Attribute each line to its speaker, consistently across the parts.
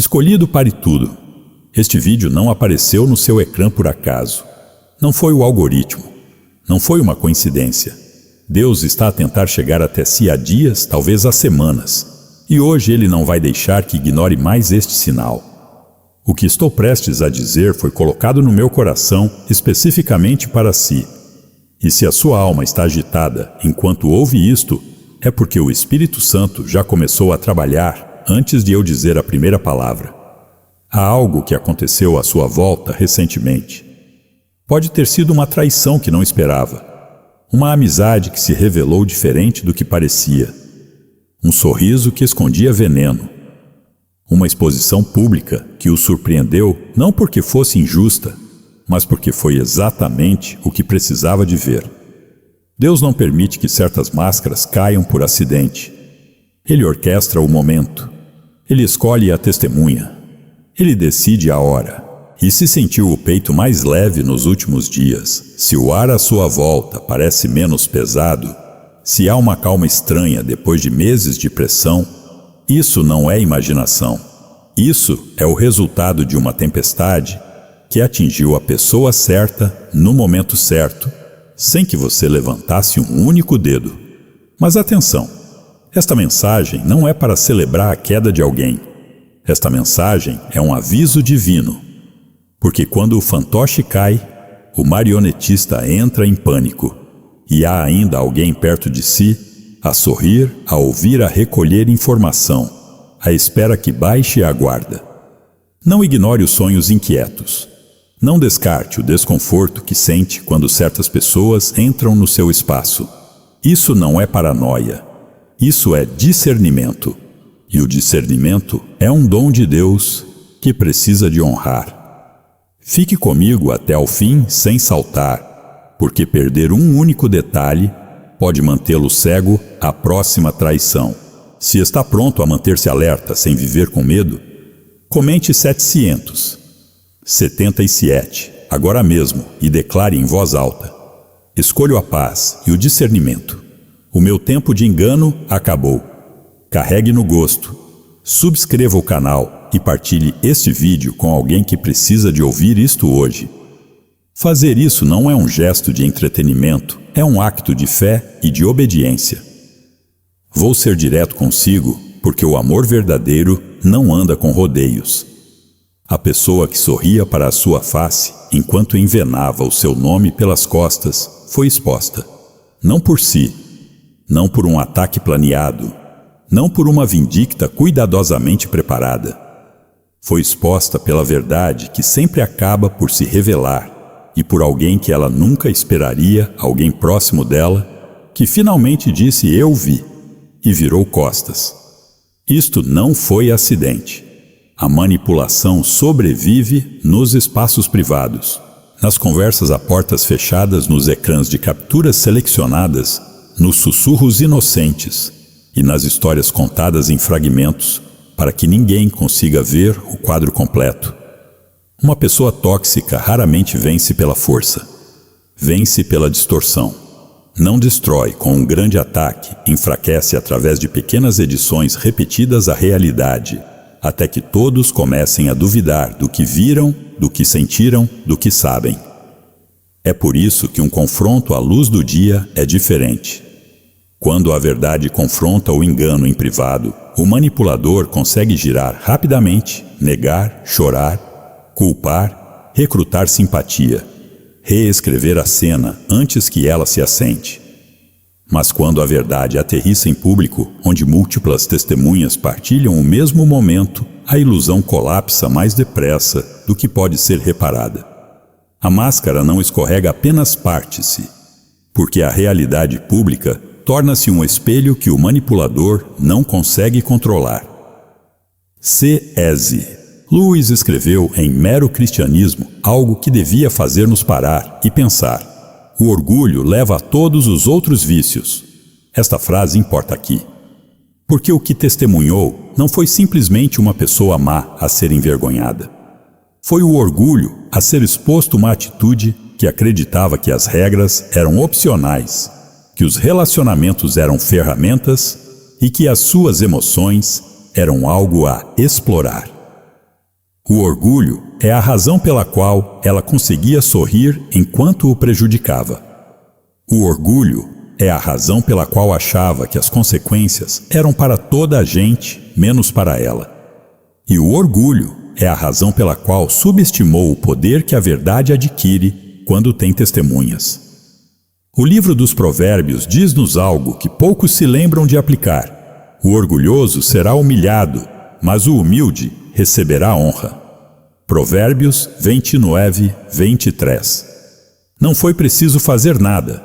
Speaker 1: Escolhido Pare Tudo. Este vídeo não apareceu no seu ecrã por acaso. Não foi o algoritmo. Não foi uma coincidência. Deus está a tentar chegar até si há dias, talvez há semanas. E hoje Ele não vai deixar que ignore mais este sinal. O que estou prestes a dizer foi colocado no meu coração especificamente para si. E se a sua alma está agitada enquanto ouve isto, é porque o Espírito Santo já começou a trabalhar antes de eu dizer a primeira palavra. Há algo que aconteceu à sua volta recentemente. Pode ter sido uma traição que não esperava. Uma amizade que se revelou diferente do que parecia. Um sorriso que escondia veneno. Uma exposição pública que o surpreendeu não porque fosse injusta, mas porque foi exatamente o que precisava de ver. Deus não permite que certas máscaras caiam por acidente. Ele orquestra o momento. Ele escolhe a testemunha. Ele decide a hora. E se sentiu o peito mais leve nos últimos dias, se o ar à sua volta parece menos pesado, se há uma calma estranha depois de meses de pressão, isso não é imaginação. Isso é o resultado de uma tempestade que atingiu a pessoa certa no momento certo, sem que você levantasse um único dedo. Mas atenção! Esta mensagem não é para celebrar a queda de alguém. Esta mensagem é um aviso divino. Porque quando o fantoche cai, o marionetista entra em pânico. E há ainda alguém perto de si, a sorrir, a ouvir, a recolher informação, à espera que baixe a guarda. Não ignore os sonhos inquietos. Não descarte o desconforto que sente quando certas pessoas entram no seu espaço. Isso não é paranoia. Isso é discernimento. E o discernimento é um dom de Deus que precisa de honrar. Fique comigo até ao fim sem saltar, porque perder um único detalhe pode mantê-lo cego à próxima traição. Se está pronto a manter-se alerta sem viver com medo, comente 777 agora mesmo e declare em voz alta: escolho a paz e o discernimento. O meu tempo de engano acabou. Carregue no gosto. Subscreva o canal e partilhe este vídeo com alguém que precisa de ouvir isto hoje. Fazer isso não é um gesto de entretenimento, é um acto de fé e de obediência. Vou ser direto consigo, porque o amor verdadeiro não anda com rodeios. A pessoa que sorria para a sua face enquanto envenenava o seu nome pelas costas foi exposta. Não por si, não por um ataque planeado, não por uma vindicta cuidadosamente preparada. Foi exposta pela verdade que sempre acaba por se revelar e por alguém que ela nunca esperaria, alguém próximo dela, que finalmente disse "eu vi" e virou costas. Isto não foi acidente. A manipulação sobrevive nos espaços privados, nas conversas a portas fechadas, nos ecrãs de capturas selecionadas, nos sussurros inocentes e nas histórias contadas em fragmentos para que ninguém consiga ver o quadro completo. Uma pessoa tóxica raramente vence pela força, vence pela distorção. Não destrói com um grande ataque, enfraquece através de pequenas edições repetidas a realidade, até que todos comecem a duvidar do que viram, do que sentiram, do que sabem. É por isso que um confronto à luz do dia é diferente. Quando a verdade confronta o engano em privado, o manipulador consegue girar rapidamente, negar, chorar, culpar, recrutar simpatia, reescrever a cena antes que ela se assente. Mas quando a verdade aterrissa em público, onde múltiplas testemunhas partilham o mesmo momento, a ilusão colapsa mais depressa do que pode ser reparada. A máscara não escorrega, apenas parte-se, porque a realidade pública torna-se um espelho que o manipulador não consegue controlar. C.S. Lewis escreveu em Mero Cristianismo algo que devia fazer-nos parar e pensar. O orgulho leva a todos os outros vícios. Esta frase importa aqui. Porque o que testemunhou não foi simplesmente uma pessoa má a ser envergonhada. Foi o orgulho a ser exposto a uma atitude que acreditava que as regras eram opcionais, que os relacionamentos eram ferramentas e que as suas emoções eram algo a explorar. O orgulho é a razão pela qual ela conseguia sorrir enquanto o prejudicava. O orgulho é a razão pela qual achava que as consequências eram para toda a gente, menos para ela. E o orgulho é a razão pela qual subestimou o poder que a verdade adquire quando tem testemunhas. O livro dos Provérbios diz-nos algo que poucos se lembram de aplicar. O orgulhoso será humilhado, mas o humilde receberá honra. Provérbios 29, 23. Não foi preciso fazer nada.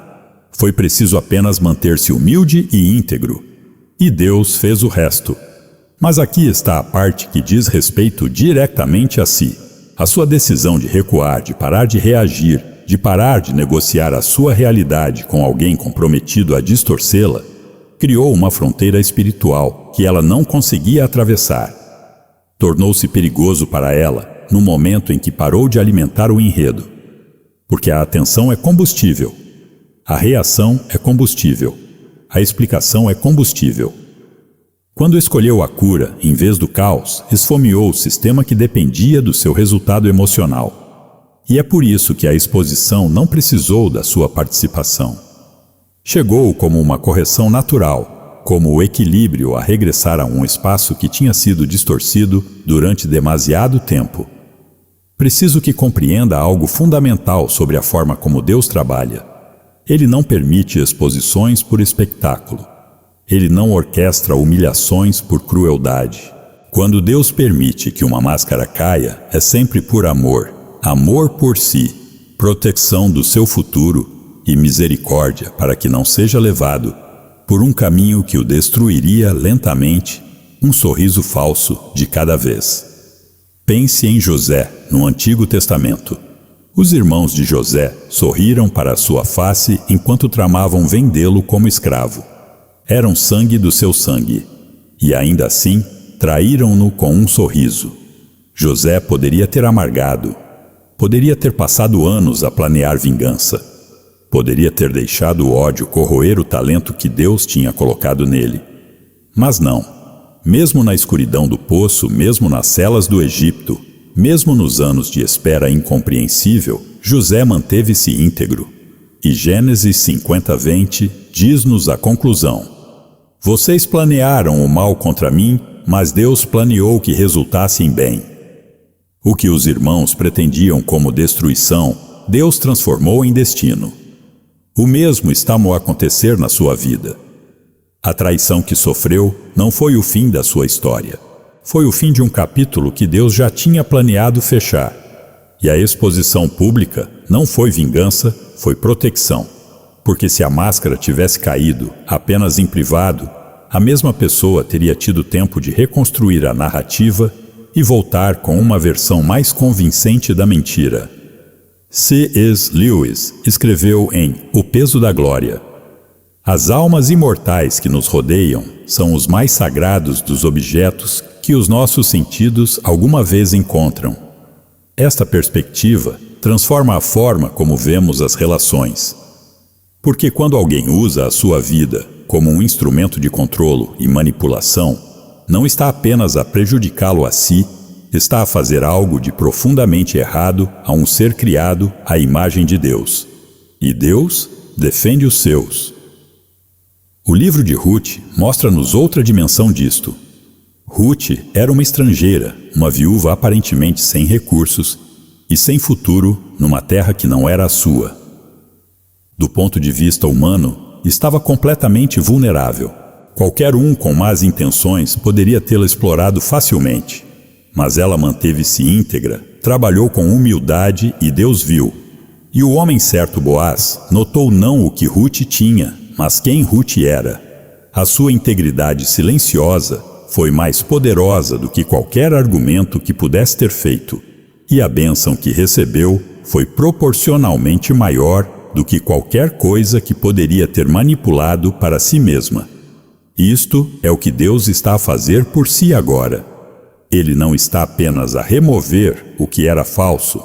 Speaker 1: Foi preciso apenas manter-se humilde e íntegro. E Deus fez o resto. Mas aqui está a parte que diz respeito diretamente a si. A sua decisão de recuar, de parar de reagir, de parar de negociar a sua realidade com alguém comprometido a distorcê-la, criou uma fronteira espiritual que ela não conseguia atravessar. Tornou-se perigoso para ela no momento em que parou de alimentar o enredo. Porque a atenção é combustível. A reação é combustível. A explicação é combustível. Quando escolheu a cura em vez do caos, esfomeou o sistema que dependia do seu resultado emocional. E é por isso que a exposição não precisou da sua participação. Chegou como uma correção natural, como o equilíbrio a regressar a um espaço que tinha sido distorcido durante demasiado tempo. Preciso que compreenda algo fundamental sobre a forma como Deus trabalha. Ele não permite exposições por espetáculo. Ele não orquestra humilhações por crueldade. Quando Deus permite que uma máscara caia, é sempre por amor. Amor por si, proteção do seu futuro e misericórdia para que não seja levado por um caminho que o destruiria lentamente, um sorriso falso de cada vez. Pense em José, no Antigo Testamento. Os irmãos de José sorriram para a sua face enquanto tramavam vendê-lo como escravo. Eram sangue do seu sangue, e ainda assim traíram-no com um sorriso. José poderia ter amargado, poderia ter passado anos a planear vingança, poderia ter deixado o ódio corroer o talento que Deus tinha colocado nele. Mas não. Mesmo na escuridão do poço, mesmo nas celas do Egito, mesmo nos anos de espera incompreensível, José manteve-se íntegro. E Gênesis 50:20 diz-nos a conclusão: vocês planearam o mal contra mim, mas Deus planeou que resultasse em bem. O que os irmãos pretendiam como destruição, Deus transformou em destino. O mesmo está a acontecer na sua vida. A traição que sofreu não foi o fim da sua história. Foi o fim de um capítulo que Deus já tinha planeado fechar. E a exposição pública não foi vingança, foi proteção. Porque se a máscara tivesse caído apenas em privado, a mesma pessoa teria tido tempo de reconstruir a narrativa e voltar com uma versão mais convincente da mentira. C.S. Lewis escreveu em O Peso da Glória: as almas imortais que nos rodeiam são os mais sagrados dos objetos que os nossos sentidos alguma vez encontram. Esta perspectiva transforma a forma como vemos as relações. Porque quando alguém usa a sua vida como um instrumento de controle e manipulação, não está apenas a prejudicá-lo a si, está a fazer algo de profundamente errado a um ser criado à imagem de Deus. E Deus defende os seus. O livro de Ruth mostra-nos outra dimensão disto. Ruth era uma estrangeira, uma viúva aparentemente sem recursos e sem futuro numa terra que não era a sua. Do ponto de vista humano, estava completamente vulnerável. Qualquer um com más intenções poderia tê-la explorado facilmente. Mas ela manteve-se íntegra, trabalhou com humildade e Deus viu. E o homem certo Boaz notou não o que Ruth tinha, mas quem Ruth era. A sua integridade silenciosa foi mais poderosa do que qualquer argumento que pudesse ter feito. E a bênção que recebeu foi proporcionalmente maior do que qualquer coisa que poderia ter manipulado para si mesma. Isto é o que Deus está a fazer por si agora. Ele não está apenas a remover o que era falso,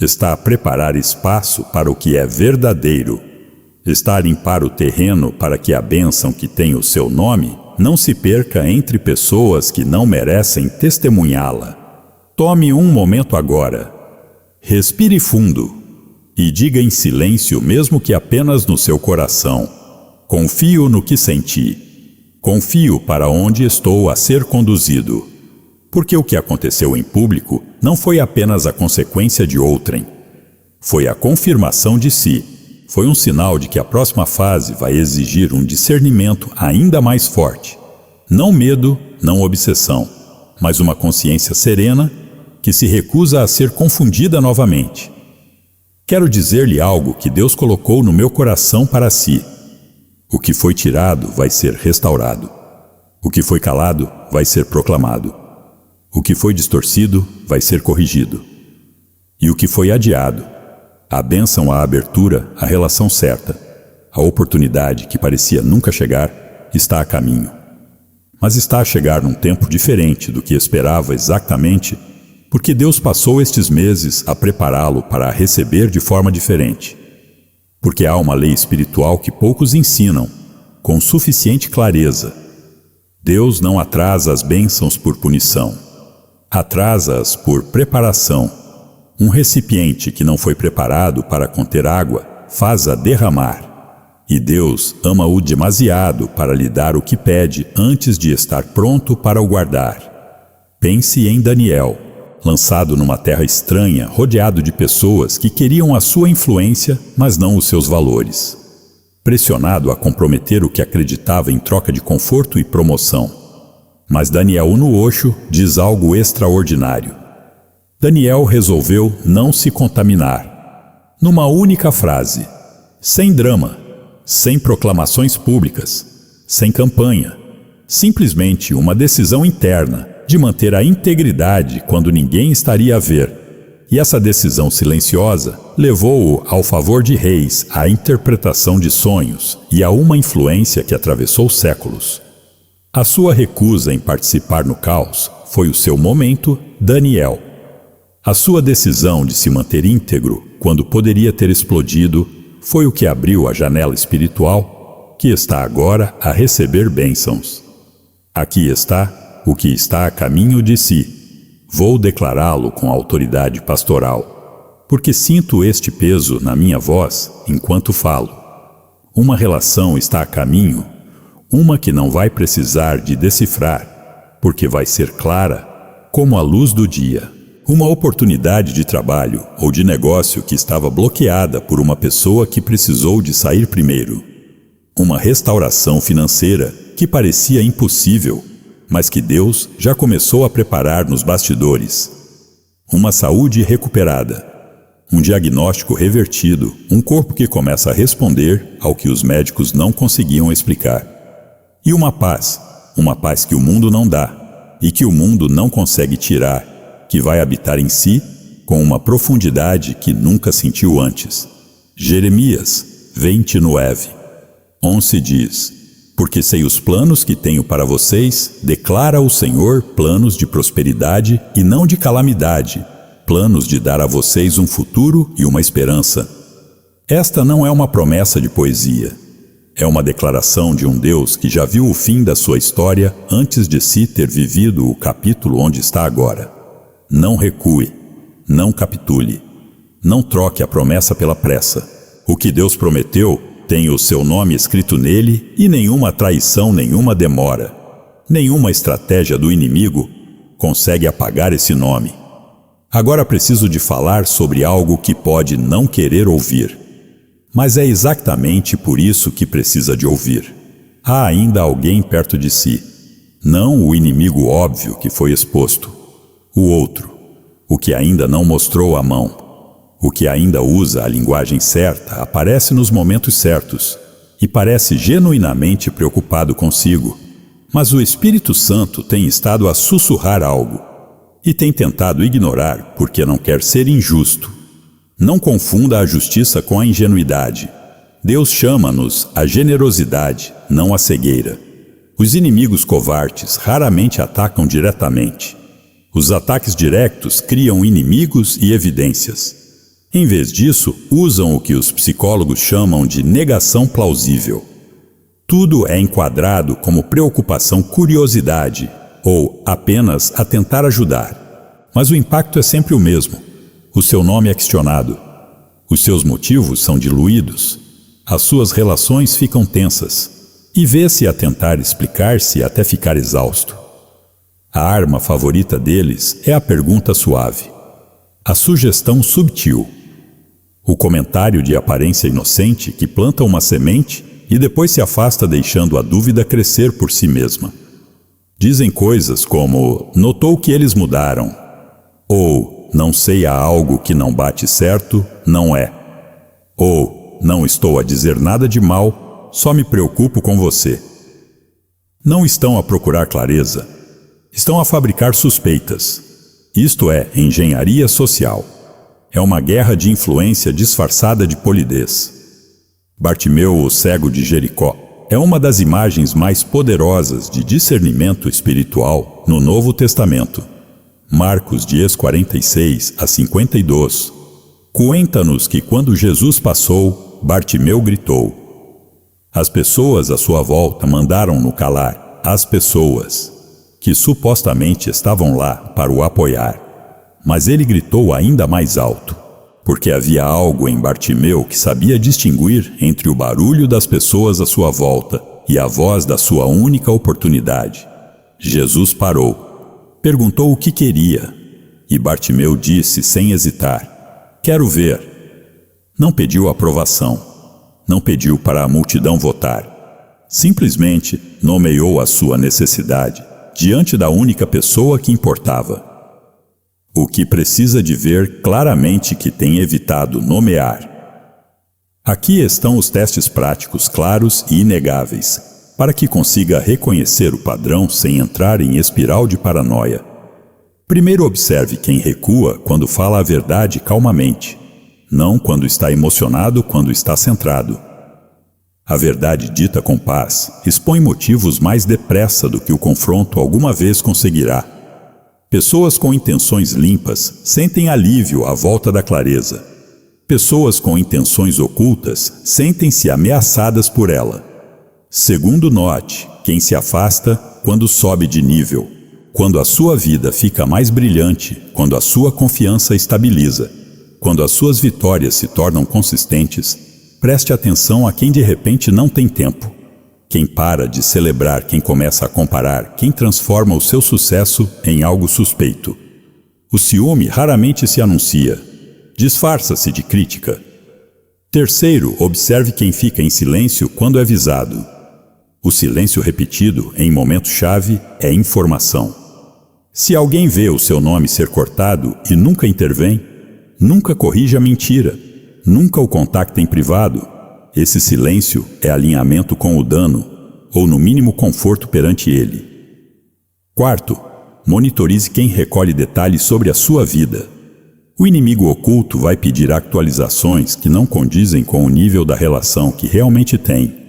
Speaker 1: está a preparar espaço para o que é verdadeiro. Está a limpar o terreno para que a bênção que tem o seu nome não se perca entre pessoas que não merecem testemunhá-la. Tome um momento agora. Respire fundo e diga em silêncio, mesmo que apenas no seu coração: confio no que senti. Confio para onde estou a ser conduzido. Porque o que aconteceu em público não foi apenas a consequência de outrem. Foi a confirmação de si. Foi um sinal de que a próxima fase vai exigir um discernimento ainda mais forte. Não medo, não obsessão, mas uma consciência serena que se recusa a ser confundida novamente. Quero dizer-lhe algo que Deus colocou no meu coração para si. O que foi tirado vai ser restaurado. O que foi calado vai ser proclamado. O que foi distorcido vai ser corrigido. E o que foi adiado, a bênção, a abertura, a relação certa, a oportunidade que parecia nunca chegar, está a caminho. Mas está a chegar num tempo diferente do que esperava exatamente, porque Deus passou estes meses a prepará-lo para a receber de forma diferente. Porque há uma lei espiritual que poucos ensinam, com suficiente clareza. Deus não atrasa as bênçãos por punição. Atrasa-as por preparação. Um recipiente que não foi preparado para conter água faz-a derramar. E Deus ama-o demasiado para lhe dar o que pede antes de estar pronto para o guardar. Pense em Daniel, lançado numa terra estranha, rodeado de pessoas que queriam a sua influência, mas não os seus valores. Pressionado a comprometer o que acreditava em troca de conforto e promoção. Mas Daniel no Osho diz algo extraordinário. Daniel resolveu não se contaminar. Numa única frase, sem drama, sem proclamações públicas, sem campanha, simplesmente uma decisão interna de manter a integridade quando ninguém estaria a ver. E essa decisão silenciosa levou-o ao favor de reis, à interpretação de sonhos e a uma influência que atravessou séculos. A sua recusa em participar no caos foi o seu momento, Daniel. A sua decisão de se manter íntegro quando poderia ter explodido foi o que abriu a janela espiritual que está agora a receber bênçãos. Aqui está o que está a caminho de si. Vou declará-lo com autoridade pastoral, porque sinto este peso na minha voz enquanto falo. Uma relação está a caminho, uma que não vai precisar de decifrar, porque vai ser clara como a luz do dia. Uma oportunidade de trabalho ou de negócio que estava bloqueada por uma pessoa que precisou de sair primeiro. Uma restauração financeira que parecia impossível, mas que Deus já começou a preparar nos bastidores. Uma saúde recuperada, um diagnóstico revertido, um corpo que começa a responder ao que os médicos não conseguiam explicar. E uma paz que o mundo não dá e que o mundo não consegue tirar, que vai habitar em si com uma profundidade que nunca sentiu antes. Jeremias 29:11 diz: porque sei os planos que tenho para vocês, declara o Senhor, planos de prosperidade e não de calamidade, planos de dar a vocês um futuro e uma esperança. Esta não é uma promessa de poesia. É uma declaração de um Deus que já viu o fim da sua história antes de si ter vivido o capítulo onde está agora. Não recue, não capitule, não troque a promessa pela pressa. O que Deus prometeu tem o seu nome escrito nele e nenhuma traição, nenhuma demora, nenhuma estratégia do inimigo consegue apagar esse nome. Agora preciso de falar sobre algo que pode não querer ouvir, mas é exatamente por isso que precisa de ouvir. Há ainda alguém perto de si, não o inimigo óbvio que foi exposto. O outro, o que ainda não mostrou a mão, o que ainda usa a linguagem certa, aparece nos momentos certos e parece genuinamente preocupado consigo. Mas o Espírito Santo tem estado a sussurrar algo e tem tentado ignorar porque não quer ser injusto. Não confunda a justiça com a ingenuidade. Deus chama-nos à generosidade, não à cegueira. Os inimigos covardes raramente atacam diretamente. Os ataques diretos criam inimigos e evidências. Em vez disso, usam o que os psicólogos chamam de negação plausível. Tudo é enquadrado como preocupação, curiosidade ou apenas a tentar ajudar. mas o impacto é sempre o mesmo. O seu nome é questionado. Os seus motivos são diluídos. As suas relações ficam tensas. E vê-se a tentar explicar-se até ficar exausto. A arma favorita deles é a pergunta suave. A sugestão subtil. O comentário de aparência inocente que planta uma semente e depois se afasta deixando a dúvida crescer por si mesma. Dizem coisas como, notou que eles mudaram, ou não sei, há algo que não bate certo, não é, ou não estou a dizer nada de mal, só me preocupo com você. Não estão a procurar clareza, estão a fabricar suspeitas. Isto é engenharia social. É uma guerra de influência disfarçada de polidez. Bartimeu, o cego de Jericó, é uma das imagens mais poderosas de discernimento espiritual no Novo Testamento. Marcos 10:46 a 52. Conta-nos que quando Jesus passou, Bartimeu gritou. As pessoas à sua volta mandaram-no calar, as pessoas que supostamente estavam lá para o apoiar. Mas ele gritou ainda mais alto, porque havia algo em Bartimeu que sabia distinguir entre o barulho das pessoas à sua volta e a voz da sua única oportunidade. Jesus parou, perguntou o que queria, e Bartimeu disse sem hesitar, quero ver. Não pediu aprovação, não pediu para a multidão votar. Simplesmente nomeou a sua necessidade diante da única pessoa que importava. O que precisa de ver claramente que tem evitado nomear. Aqui estão os testes práticos claros e inegáveis, para que consiga reconhecer o padrão sem entrar em espiral de paranoia. Primeiro observe quem recua quando fala a verdade calmamente, não quando está emocionado, quando está centrado. A verdade dita com paz expõe motivos mais depressa do que o confronto alguma vez conseguirá. Pessoas com intenções limpas sentem alívio à volta da clareza. Pessoas com intenções ocultas sentem-se ameaçadas por ela. Segundo, note quem se afasta quando sobe de nível, quando a sua vida fica mais brilhante, quando a sua confiança estabiliza, quando as suas vitórias se tornam consistentes. Preste atenção a quem de repente não tem tempo. Quem para de celebrar, quem começa a comparar, quem transforma o seu sucesso em algo suspeito. O ciúme raramente se anuncia. Disfarça-se de crítica. Terceiro, observe quem fica em silêncio quando é avisado. O silêncio repetido em momento-chave é informação. Se alguém vê o seu nome ser cortado e nunca intervém, nunca corrige a mentira, nunca o contacta em privado, esse silêncio é alinhamento com o dano, ou no mínimo conforto perante ele. Quarto, monitorize quem recolhe detalhes sobre a sua vida. O inimigo oculto vai pedir atualizações que não condizem com o nível da relação que realmente tem.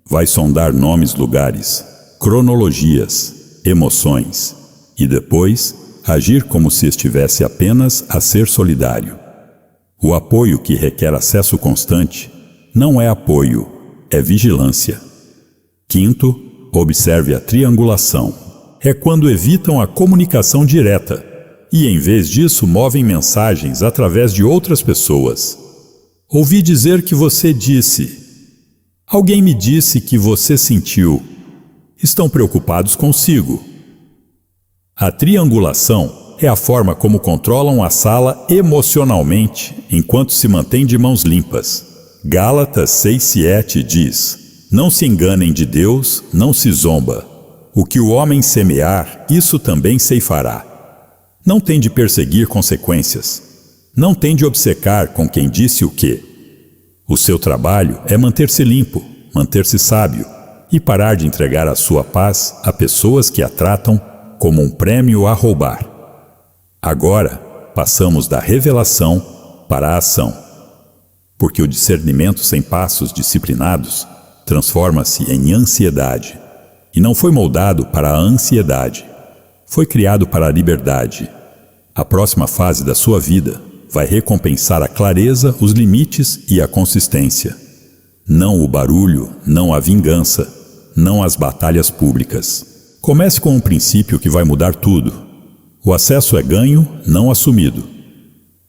Speaker 1: Vai sondar nomes, lugares, cronologias, emoções, e depois agir como se estivesse apenas a ser solidário. O apoio que requer acesso constante não é apoio, é vigilância. Quinto, observe a triangulação. É quando evitam a comunicação direta e, em vez disso, movem mensagens através de outras pessoas. Ouvi dizer que você disse. Alguém me disse que você sentiu. Estão preocupados consigo. A triangulação é a forma como controlam a sala emocionalmente enquanto se mantém de mãos limpas. Gálatas 6:7 diz, não se enganem de Deus, não se zomba. O que o homem semear, isso também ceifará. Não tem de perseguir consequências. Não tem de obcecar com quem disse o quê. O seu trabalho é manter-se limpo, manter-se sábio e parar de entregar a sua paz a pessoas que a tratam como um prêmio a roubar. Agora, passamos da revelação para a ação. Porque o discernimento sem passos disciplinados transforma-se em ansiedade. E não foi moldado para a ansiedade. Foi criado para a liberdade. A próxima fase da sua vida vai recompensar a clareza, os limites e a consistência. Não o barulho, não a vingança, não as batalhas públicas. Comece com um princípio que vai mudar tudo. O acesso é ganho, não assumido.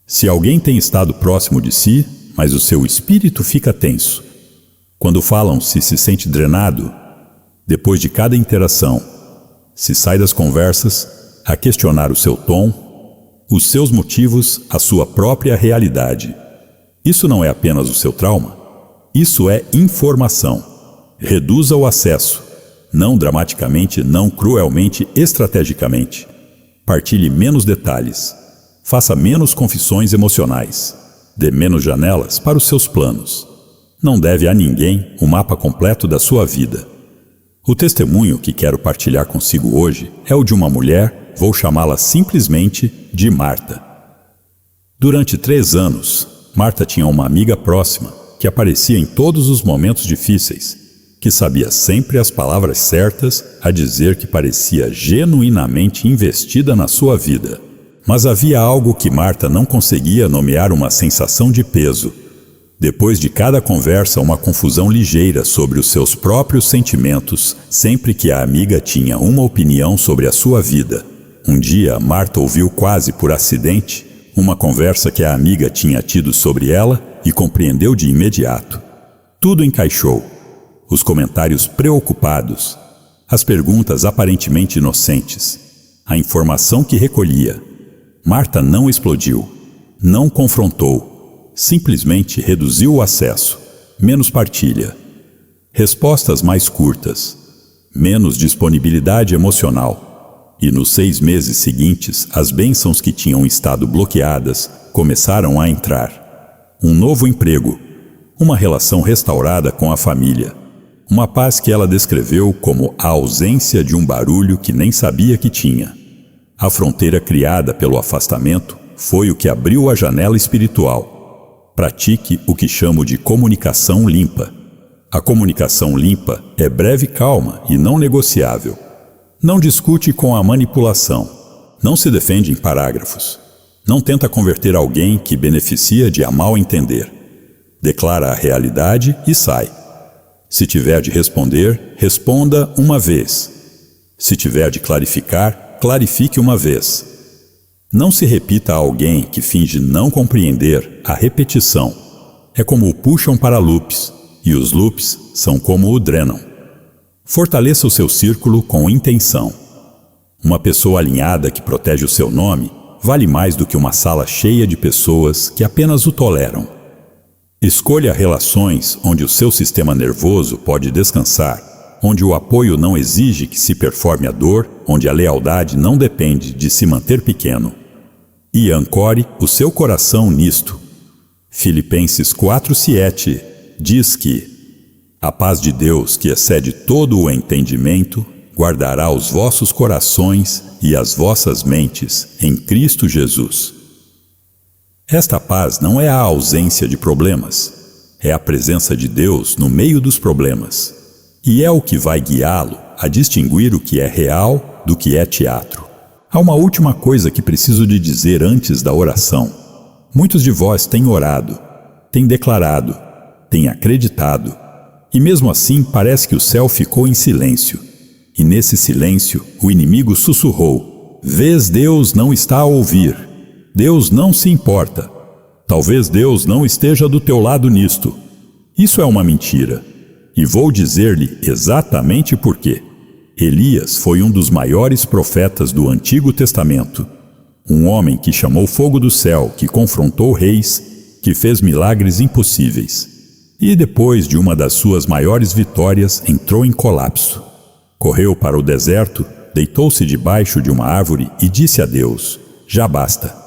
Speaker 1: Se alguém tem estado próximo de si, mas o seu espírito fica tenso. Quando falam se sente drenado, depois de cada interação, se sai das conversas a questionar o seu tom, os seus motivos, a sua própria realidade. Isso não é apenas o seu trauma. Isso é informação. Reduza o acesso. Não dramaticamente, não cruelmente, estrategicamente. Partilhe menos detalhes. Faça menos confissões emocionais. Dê menos janelas para os seus planos. Não deve a ninguém o mapa completo da sua vida. O testemunho que quero partilhar consigo hoje é o de uma mulher, vou chamá-la simplesmente de Marta. Durante 3 anos, Marta tinha uma amiga próxima que aparecia em todos os momentos difíceis, que sabia sempre as palavras certas a dizer que parecia genuinamente investida na sua vida. Mas havia algo que Marta não conseguia nomear, uma sensação de peso. Depois de cada conversa, uma confusão ligeira sobre os seus próprios sentimentos, sempre que a amiga tinha uma opinião sobre a sua vida. Um dia, Marta ouviu quase por acidente uma conversa que a amiga tinha tido sobre ela e compreendeu de imediato. Tudo encaixou. Os comentários preocupados, as perguntas aparentemente inocentes, a informação que recolhia. Marta não explodiu, não confrontou, simplesmente reduziu o acesso, menos partilha, respostas mais curtas, menos disponibilidade emocional. E nos 6 meses seguintes, as bênçãos que tinham estado bloqueadas começaram a entrar. Um novo emprego, uma relação restaurada com a família, uma paz que ela descreveu como a ausência de um barulho que nem sabia que tinha. A fronteira criada pelo afastamento foi o que abriu a janela espiritual. Pratique o que chamo de comunicação limpa. A comunicação limpa é breve, calma e não negociável. Não discute com a manipulação. Não se defende em parágrafos. Não tenta converter alguém que beneficia de a mal entender. Declara a realidade e sai. Se tiver de responder, responda uma vez. Se tiver de clarificar, clarifique uma vez. Não se repita a alguém que finge não compreender. A repetição é como o puxam para loops, e os loops são como o drenam. Fortaleça o seu círculo com intenção. Uma pessoa alinhada que protege o seu nome vale mais do que uma sala cheia de pessoas que apenas o toleram. Escolha relações onde o seu sistema nervoso pode descansar, onde o apoio não exige que se performe a dor, onde a lealdade não depende de se manter pequeno. E ancore o seu coração nisto. Filipenses 4:7 diz que a paz de Deus, que excede todo o entendimento, guardará os vossos corações e as vossas mentes em Cristo Jesus. Esta paz não é a ausência de problemas, é a presença de Deus no meio dos problemas. E é o que vai guiá-lo a distinguir o que é real do que é teatro. Há uma última coisa que preciso de dizer antes da oração. Muitos de vós têm orado, têm declarado, têm acreditado, e mesmo assim parece que o céu ficou em silêncio. E nesse silêncio o inimigo sussurrou: vês, Deus não está a ouvir. Deus não se importa. Talvez Deus não esteja do teu lado nisto. Isso é uma mentira. E vou dizer-lhe exatamente por quê. Elias foi um dos maiores profetas do Antigo Testamento. Um homem que chamou fogo do céu, que confrontou reis, que fez milagres impossíveis. E depois de uma das suas maiores vitórias, entrou em colapso. Correu para o deserto, deitou-se debaixo de uma árvore e disse a Deus: já basta.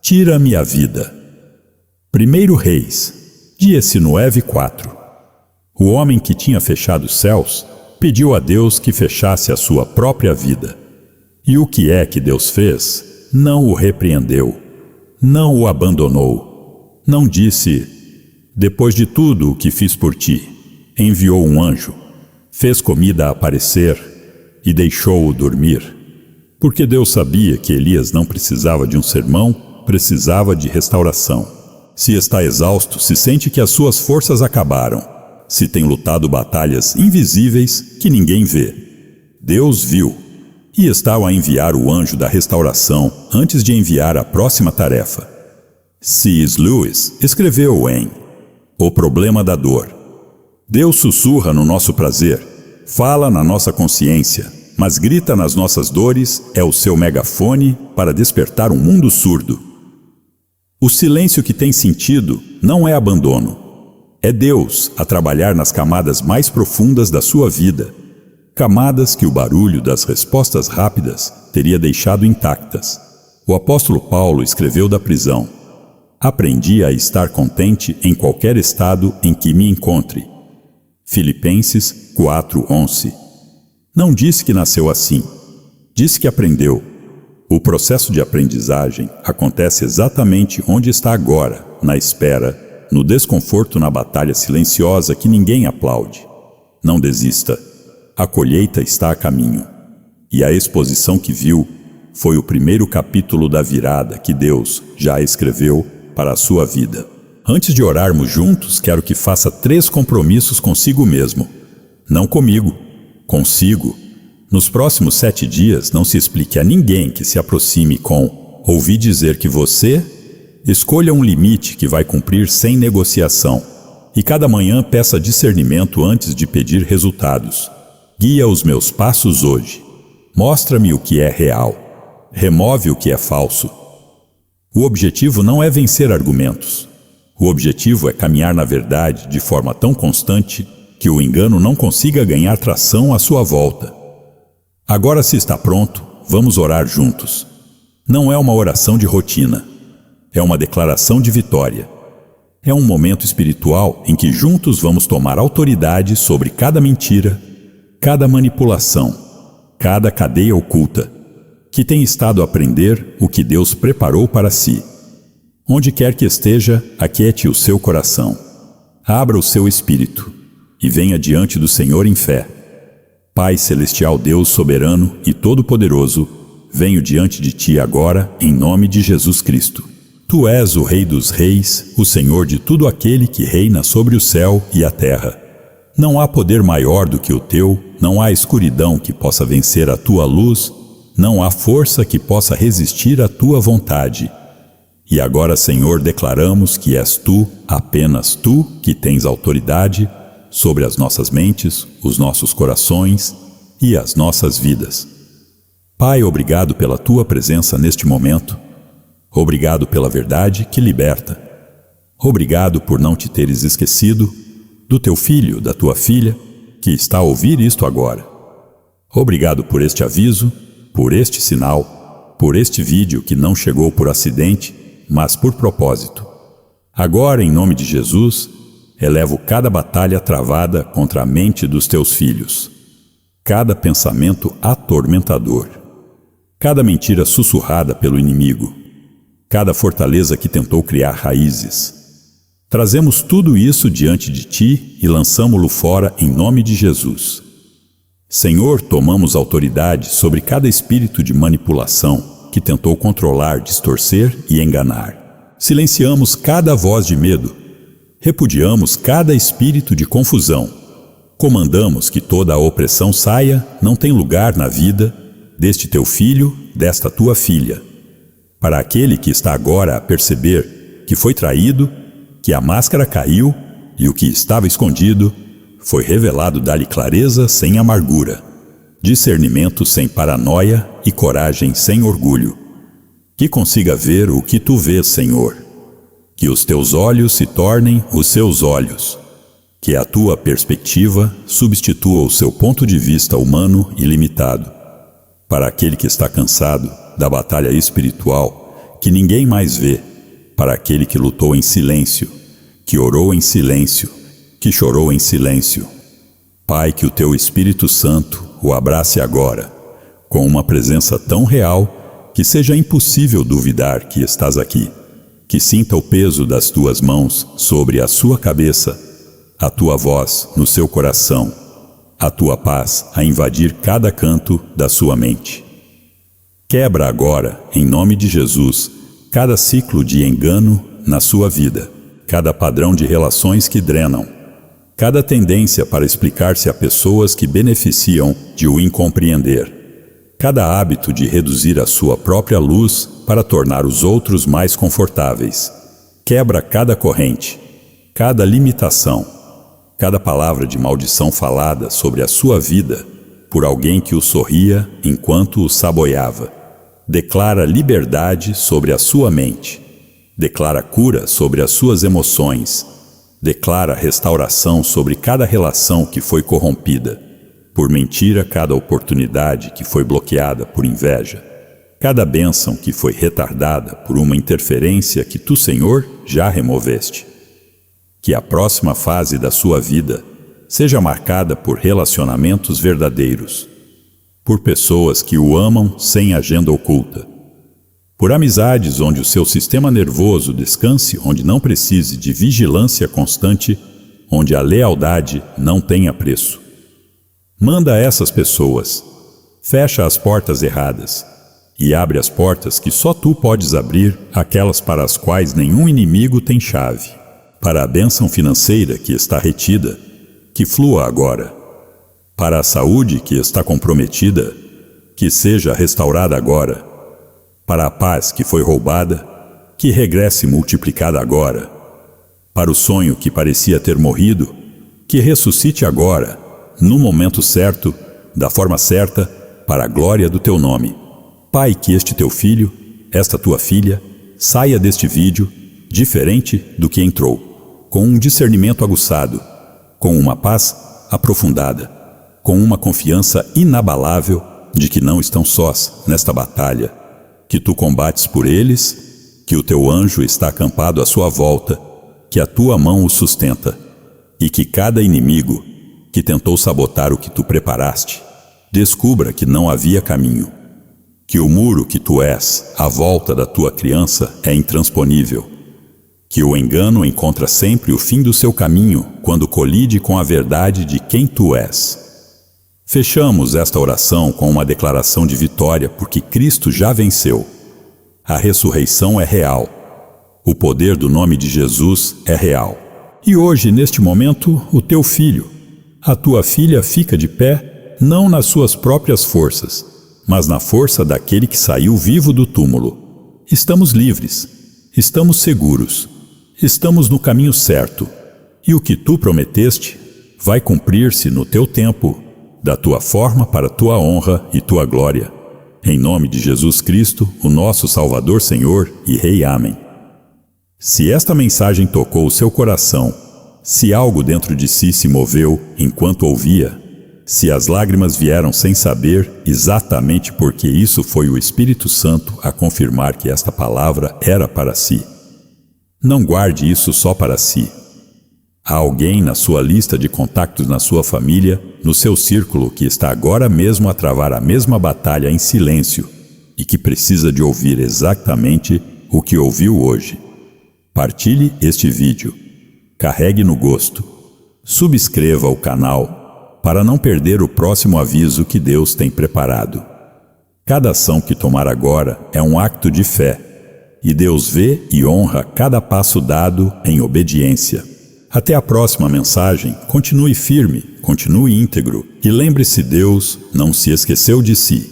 Speaker 1: Tira-me a vida. 1 Reis, dia-se 9:4. O homem que tinha fechado os céus pediu a Deus que fechasse a sua própria vida. E o que é que Deus fez? Não o repreendeu, não o abandonou, não disse: depois de tudo o que fiz por ti, enviou um anjo, fez comida aparecer e deixou-o dormir. Porque Deus sabia que Elias não precisava de um sermão, precisava de restauração. Se está exausto, se sente que as suas forças acabaram, se tem lutado batalhas invisíveis que ninguém vê. Deus viu. e estava a enviar o anjo da restauração antes de enviar a próxima tarefa. C.S. Lewis escreveu em O Problema da Dor: Deus sussurra no nosso prazer, fala na nossa consciência, mas grita nas nossas dores é o seu megafone para despertar um mundo surdo. O silêncio que tem sentido não é abandono. É Deus a trabalhar nas camadas mais profundas da sua vida, camadas que o barulho das respostas rápidas teria deixado intactas. O apóstolo Paulo escreveu da prisão: Aprendi a estar contente em qualquer estado em que me encontre. Filipenses 4:11. Não disse que nasceu assim, disse que aprendeu. O processo de aprendizagem acontece exatamente onde está agora, na espera, no desconforto, na batalha silenciosa que ninguém aplaude. Não desista. A colheita está a caminho. E a exposição que viu foi o primeiro capítulo da virada que Deus já escreveu para a sua vida. Antes de orarmos juntos, quero que faça 3 compromissos consigo mesmo. Não comigo, consigo. Nos próximos 7 dias, não se explique a ninguém que se aproxime com ouvi dizer que você... Escolha um limite que vai cumprir sem negociação. E cada manhã peça discernimento antes de pedir resultados. Guia os meus passos hoje. Mostra-me o que é real. Remove o que é falso. O objetivo não é vencer argumentos. O objetivo é caminhar na verdade de forma tão constante que o engano não consiga ganhar tração à sua volta. Agora, se está pronto, vamos orar juntos. Não é uma oração de rotina. É uma declaração de vitória. É um momento espiritual em que juntos vamos tomar autoridade sobre cada mentira, cada manipulação, cada cadeia oculta, que tem estado a aprender o que Deus preparou para si. Onde quer que esteja, aquiete o seu coração. Abra o seu espírito e venha diante do Senhor em fé. Pai Celestial, Deus soberano e todo-poderoso, venho diante de Ti agora em nome de Jesus Cristo. Tu és o Rei dos Reis, o Senhor de tudo aquele que reina sobre o céu e a terra. Não há poder maior do que o Teu, não há escuridão que possa vencer a Tua luz, não há força que possa resistir à Tua vontade. E agora, Senhor, declaramos que és Tu, apenas Tu, que tens autoridade sobre as nossas mentes, os nossos corações e as nossas vidas. Pai, obrigado pela Tua presença neste momento. Obrigado pela verdade que liberta. Obrigado por não te teres esquecido do teu filho, da tua filha, que está a ouvir isto agora. Obrigado por este aviso, por este sinal, por este vídeo que não chegou por acidente, mas por propósito. Agora, em nome de Jesus, elevo cada batalha travada contra a mente dos teus filhos, cada pensamento atormentador, cada mentira sussurrada pelo inimigo, cada fortaleza que tentou criar raízes. Trazemos tudo isso diante de Ti e lançamo-lo fora em nome de Jesus. Senhor, tomamos autoridade sobre cada espírito de manipulação que tentou controlar, distorcer e enganar. Silenciamos cada voz de medo. Repudiamos cada espírito de confusão. Comandamos que toda a opressão saia, não tem lugar na vida deste teu filho, desta tua filha. Para aquele que está agora a perceber que foi traído, que a máscara caiu e o que estava escondido foi revelado, dá-lhe clareza sem amargura, discernimento sem paranoia e coragem sem orgulho. Que consiga ver o que tu vês, Senhor. Que os teus olhos se tornem os seus olhos. Que a tua perspectiva substitua o seu ponto de vista humano e limitado. Para aquele que está cansado da batalha espiritual, que ninguém mais vê, para aquele que lutou em silêncio, que orou em silêncio, que chorou em silêncio. Pai, que o Teu Espírito Santo o abrace agora, com uma presença tão real que seja impossível duvidar que estás aqui, que sinta o peso das Tuas mãos sobre a sua cabeça, a Tua voz no seu coração, a Tua paz a invadir cada canto da sua mente. Quebra agora, em nome de Jesus, cada ciclo de engano na sua vida, cada padrão de relações que drenam, cada tendência para explicar-se a pessoas que beneficiam de o incompreender, cada hábito de reduzir a sua própria luz para tornar os outros mais confortáveis. Quebra cada corrente, cada limitação, cada palavra de maldição falada sobre a sua vida por alguém que o sorria enquanto o saboiava. Declara liberdade sobre a sua mente. Declara cura sobre as suas emoções. Declara restauração sobre cada relação que foi corrompida por mentira, cada oportunidade que foi bloqueada por inveja, cada bênção que foi retardada por uma interferência que tu, Senhor, já removeste. Que a próxima fase da sua vida seja marcada por relacionamentos verdadeiros, por pessoas que o amam sem agenda oculta, por amizades onde o seu sistema nervoso descanse, onde não precise de vigilância constante, onde a lealdade não tenha preço. Manda essas pessoas, fecha as portas erradas e abre as portas que só tu podes abrir, aquelas para as quais nenhum inimigo tem chave. Para a bênção financeira que está retida, que flua agora. Para a saúde que está comprometida, que seja restaurada agora. Para a paz que foi roubada, que regresse multiplicada agora. Para o sonho que parecia ter morrido, que ressuscite agora, no momento certo, da forma certa, para a glória do teu nome. Pai, que este teu filho, esta tua filha, saia deste vídeo diferente do que entrou, com um discernimento aguçado, com uma paz aprofundada, com uma confiança inabalável de que não estão sós nesta batalha, que tu combates por eles, que o teu anjo está acampado à sua volta, que a tua mão o sustenta, e que cada inimigo que tentou sabotar o que tu preparaste, descubra que não havia caminho, que o muro que tu és à volta da tua criança é intransponível, que o engano encontra sempre o fim do seu caminho quando colide com a verdade de quem tu és. Fechamos esta oração com uma declaração de vitória porque Cristo já venceu. A ressurreição é real. O poder do nome de Jesus é real. E hoje, neste momento, o teu filho, a tua filha fica de pé, não nas suas próprias forças, mas na força daquele que saiu vivo do túmulo. Estamos livres, estamos seguros, estamos no caminho certo, e o que tu prometeste vai cumprir-se no teu tempo, da tua forma para tua honra e tua glória. Em nome de Jesus Cristo, o nosso Salvador, Senhor e Rei. Amém. Se esta mensagem tocou o seu coração, se algo dentro de si se moveu enquanto ouvia, se as lágrimas vieram sem saber exatamente porque isso foi o Espírito Santo a confirmar que esta palavra era para si, não guarde isso só para si. Há alguém na sua lista de contactos na sua família, no seu círculo, que está agora mesmo a travar a mesma batalha em silêncio e que precisa de ouvir exatamente o que ouviu hoje. Partilhe este vídeo. Carregue no gosto. Subscreva o canal para não perder o próximo aviso que Deus tem preparado. Cada ação que tomar agora é um acto de fé, e Deus vê e honra cada passo dado em obediência. Até a próxima mensagem, continue firme, continue íntegro, e lembre-se, Deus não se esqueceu de si.